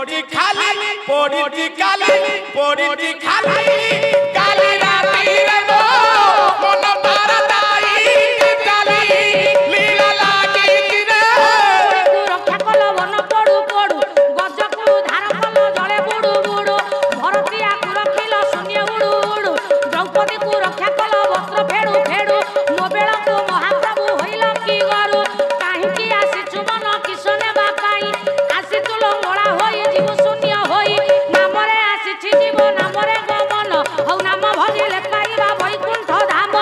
पड़ी खाली पड़ी काली पड़ी खाली काली राती रे गो मन भारताई काली लीला लागी रे रक्षा कल वन पड़ू पड़ू गजकू धार कल जले बुड़ू बुड़ू भरतिया को रखिल शून्य उड़ू उड़ू द्रौपदी को रक्षा कल वस्त्र फेड़ू फेड़ू मो बेला को महाप्रभु होइल की गरु काहेकि आसीचु मन किसने बापाई आसीचु लंगड़ा होई जीव शून्य होई नामरे आसीछि जीव नामरे गमन हौ नाम भजिले पाइबा वैकुंठ धाम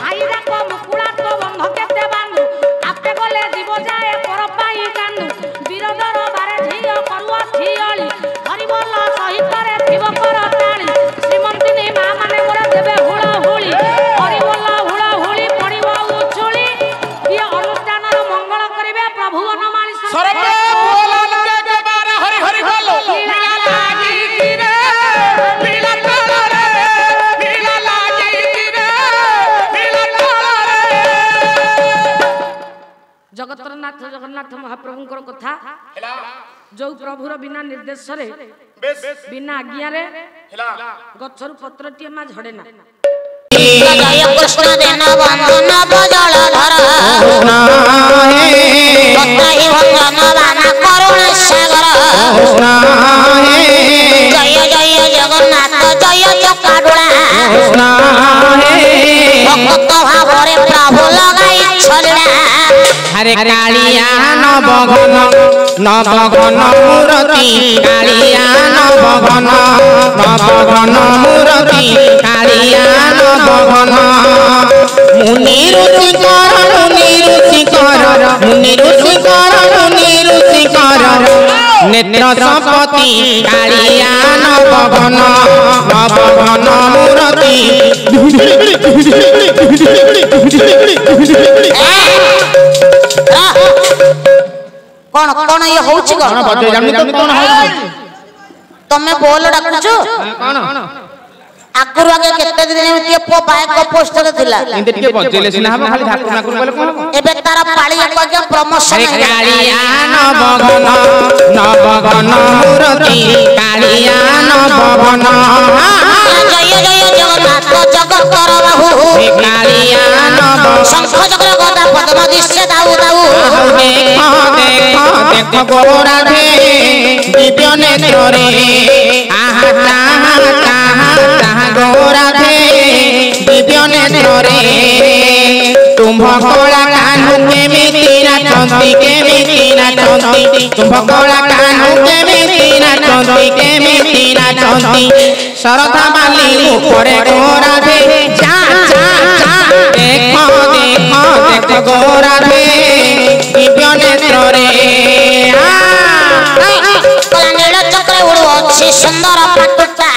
भाईरा को मुकुला तो बंध केते बांधु आपे गले जीव जाए पर पाई कांदु बिरदर बारे झियो करुआ छियली हरिबल सहित रे थिव कर ताली श्रीमंतिनी मा माने मोर देबे हुळ हुळी हरिबल हुळ हुळी पडिबो उछुली ये अनुष्ठान मंगल करिवे प्रभु वनमाली सरबे बोलन के बारे हरि हरि बोलो लीला लागी रे लीला काला रे लीला लागी रे लीला काला रे जगतरनाथ जगन्नाथ महाप्रभुंकर कथा जो प्रभुर बिना निर्देश रे बिना आज्ञा रे गछरु पत्रटिए मा झड़े ना जय कृष्ण देन बंधन बजल धर पत्रहि भंजन बाना करुण सागर जय जय जगन्नाथ जय चकाडुला भक्त भावरे प्रभु लगाई छलना हरे कालिया नवघन नवघन मूर्ति कालिया नवघन नवघन मूर्ति कालिया नवघन मुनि ऋषि कर नेत्र संपत्ति कालिया नवघन नवघन मूर्ति कौन कौन ये होउची कौन बजे जानि तो कौन होउची तमे बोल डाकुचो कौन आगुरु आगे केते दिन एमती पो बाइक पोस्टर थिला इंदे टिके बजेले सिना हम खाली ठाकुर ठाकुर बोले कोन एबे तारा पाळी आगे प्रमोशन कालिया नवघन मूर्ति कालिया नवघन जय जय जगन्नाथ जगतर बाहु कालिया नव शंख चक्र गदा पद्म दिश्य दाऊ दाऊ देख गोरा दे दिव्य नेत्रे आहा ताहा गोरा दे दिव्य नेत्रे तुम्भ कोला कान्हु केमिति नाचंती तुम्भ कोला कान्हु केमिति नाचंती शरधा बाली ऊपरे गोरा दे जा देख गोरा दे दिव्य नेत्रे नील चक्र उड़ू अच्छी सुंदर पाटुटा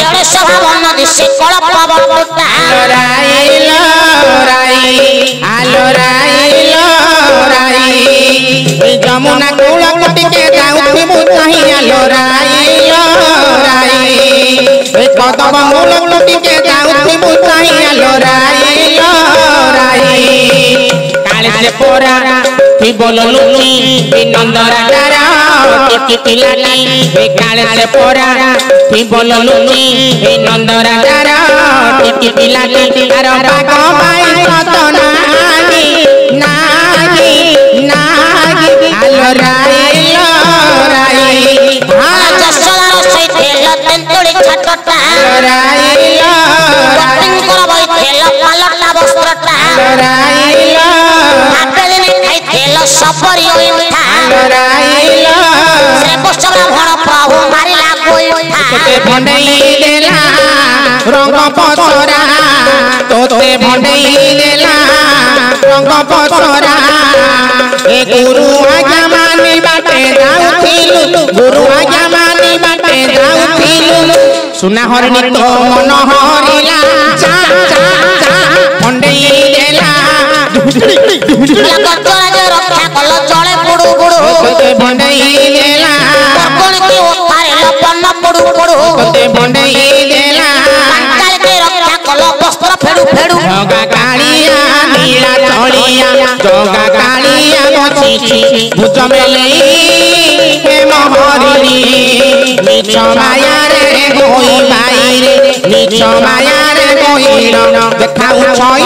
एड़े सभा बन दिशे कलप बटुटा जमुना कूल कुटिके जाऊथि मुताही कदम मूल कुटिके जाऊथि मुताही काले से पोरा थी बोलो लुनी नंदरा डारा टिटी पिलानी काले से पोरा थी बोलो लुनी नंदरा डारा टिटी पिलानी अरे बागो भाई सतना नागी आलो राई जसदार सहित तेंतुड़ी छटटा पतिंकर बैठेल पालटा वस्त्रटा आपेदिने खाइथेल सपरी ओइठा से पुष्टरा भण प्रभु मारिला गोइठा तोते भंडई देला रंग पसरा तोते भंडई देला रंग पसरा ए गुरु आज्ञा मानि बाटे जाउथिलु गुरु आज्ञा मानि बाटे जाउथिलु सुना हरिणी तो मन हरिला जा भंडई देला लगतरा जे रक्षा कल चले बुडू बुडू तोते भंडई देला कोन की ओतारे लपन बुडू बुडू तोते भंडई देला काल के रक्षा कल वस्त्र फेडू फेडू जगा कालिया नीला चलिया जगा कालिया बची भुज में लई নিচ মায়ারে গই বাইরে নিচ মায়ারে গইল দেখাউ ছই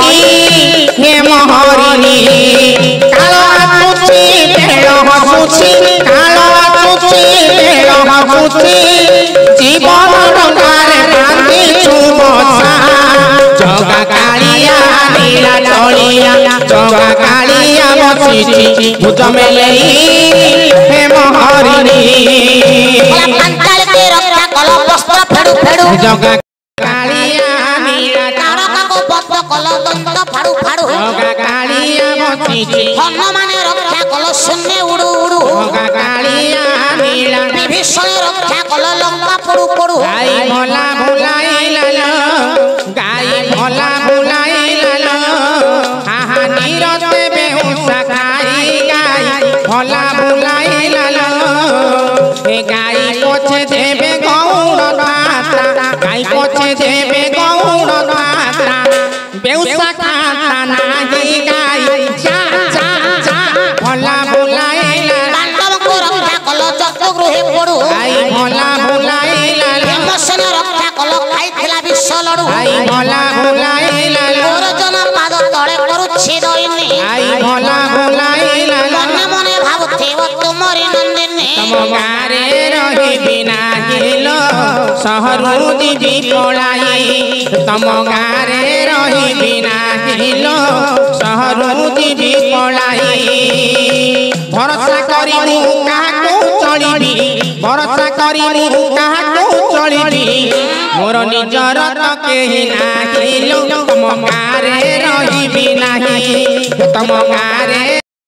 হে মহরিণী কাল আସୁছি বেল হসুছি কাল আସୁছি বেল হসুছি জীবন ডঙ্গারে বাঁধিছু বসা জগা কালিয়া নীলা চলিয়া জগা কালিয়া বসিছি ভুজ মেলেই হে মহরিণী পাঞ্চাল কে রক্ষা কল বস্ত্র ফেড়ু ফেড়ু জগা কালিয়া নীলা তারকাকে বদ্ধ কল দন্ত ফাড়ু ফাড়ু জগা কালিয়া বসিছি হনুমানে রক্ষা কল শূন্য উড়ু উড়ু জগা কালিয়া নীলা বিভীষণ রক্ষা কল লঙ্কা পড়ু পড়ু গাই ভোলা ভুলাইলাল গাই ভোলা ভুলাইলাল হাহা নীরতে বেহুসা গাই গাই ভোলা ভুলাইলাল হে গাই পছে দেবে গৌড় মাতা গাই পছে দেবে গৌড় মাতা বেহুসা কাতা নাহি গাই যা যা যা ভোলা ভুলাইলাল পাণ্ডবকে রক্ষা কল যজ্ঞ গৃহে পড়ু গাই ভোলা ভুলাইলাল ভীমসেন রক্ষা কল খাইଥିଲା বিশ্ব লড়ু গাই ভোলা ভুলাইলাল গোরজন পাদ তଳେ କରୁଛି ଦଇନି গাই ভোলা ভুলাইলাল মনে মনে ভাବୁଥିବ ତୁମରି ନନ୍ଦିନୀ ତମ ଗାଁରେ ରହିବି ନାହିଲ ସହରରୁ ଯିବି ପଳାଇ ତମ ଗାଁରେ ରହିବି ନାହିଲ ସହରରୁ ଯିବି ପଳାଇ ଭରସା କରି ମୁଁ କାହାକୁ ଚଳିବି ଭରସା କରି ମୁଁ କାହାକୁ ଚଳିବି ମୋର ନିଜର ତ କେହି ନାହିଲ ତମ ଗାଁରେ ରହିବି ନାହିଁ ତମ ଗାଁରେ